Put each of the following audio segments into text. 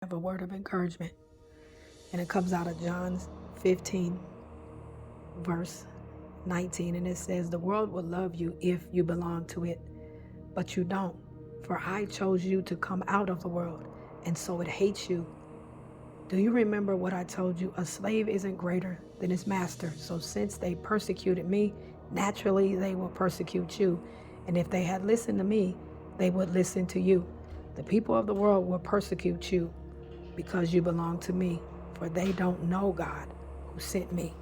Have a word of encouragement, and it comes out of John 15, verse 19, and it says, "The world will love you if you belong to it, but you don't. For I chose you to come out of the world, and so it hates you. Do you remember what I told you? A slave isn't greater than his master. So since they persecuted me, naturally they will persecute you. And if they had listened to me, they would listen to you. The people of the world will persecute you because you belong to me, for they don't know God who sent me."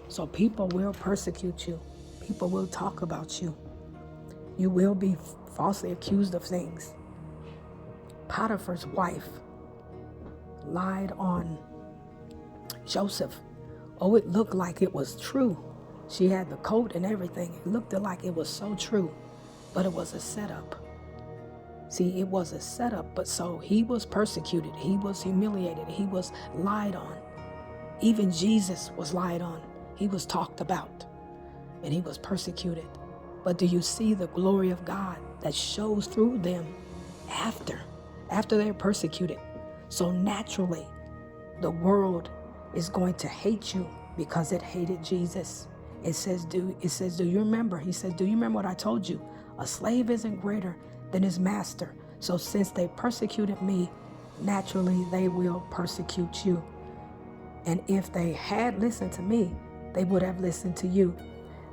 So people will persecute you. People will talk about you. You will be falsely accused of things. Potiphar's wife lied on Joseph. Oh, it looked like it was true. She had the coat and everything. It looked like it was so true, but it was a setup. See, it was a setup, but so he was persecuted. He was humiliated. He was lied on. Even Jesus was lied on. He was talked about, and he was persecuted. But do you see the glory of God that shows through them after they're persecuted? So naturally, the world is going to hate you because it hated Jesus. It says, do you remember? He says, do you remember what I told you? A slave isn't greater than his master. So since they persecuted me, naturally they will persecute you. And if they had listened to me, they would have listened to you.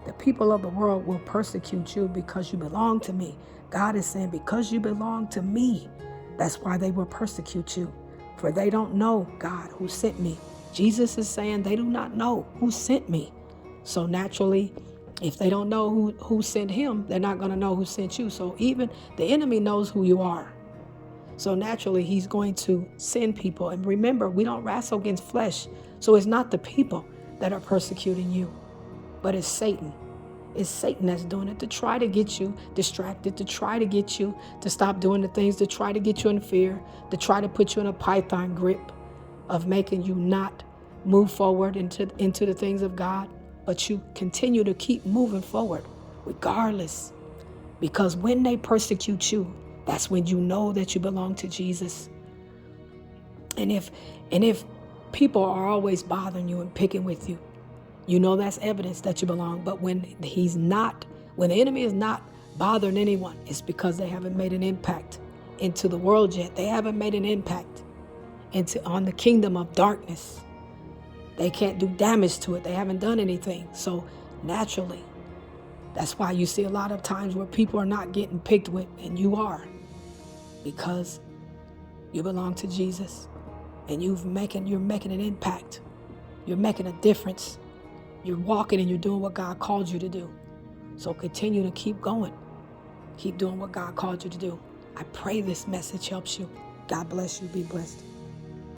The people of the world will persecute you because you belong to me. God is saying, because you belong to me, that's why they will persecute you. For they don't know God who sent me. Jesus is saying they do not know who sent me. So naturally, if they don't know who sent him, they're not going to know who sent you. So even the enemy knows who you are. So naturally, he's going to send people. And remember, we don't wrestle against flesh. So it's not the people that are persecuting you, but it's Satan. It's Satan that's doing it to try to get you distracted, to try to get you to stop doing the things, to try to get you in fear, to try to put you in a python grip of making you not move forward into the things of God. But you continue to keep moving forward regardless. Because when they persecute you, that's when you know that you belong to Jesus. And if people are always bothering you and picking with you, you know that's evidence that you belong. But when the enemy is not bothering anyone, it's because they haven't made an impact into the world yet. They haven't made an impact on the kingdom of darkness. They can't do damage to it. They haven't done anything. So naturally, that's why you see a lot of times where people are not getting picked with, and you are, because you belong to Jesus, and you're making an impact. You're making a difference. You're walking and you're doing what God called you to do. So continue to keep going. Keep doing what God called you to do. I pray this message helps you. God bless you. Be blessed.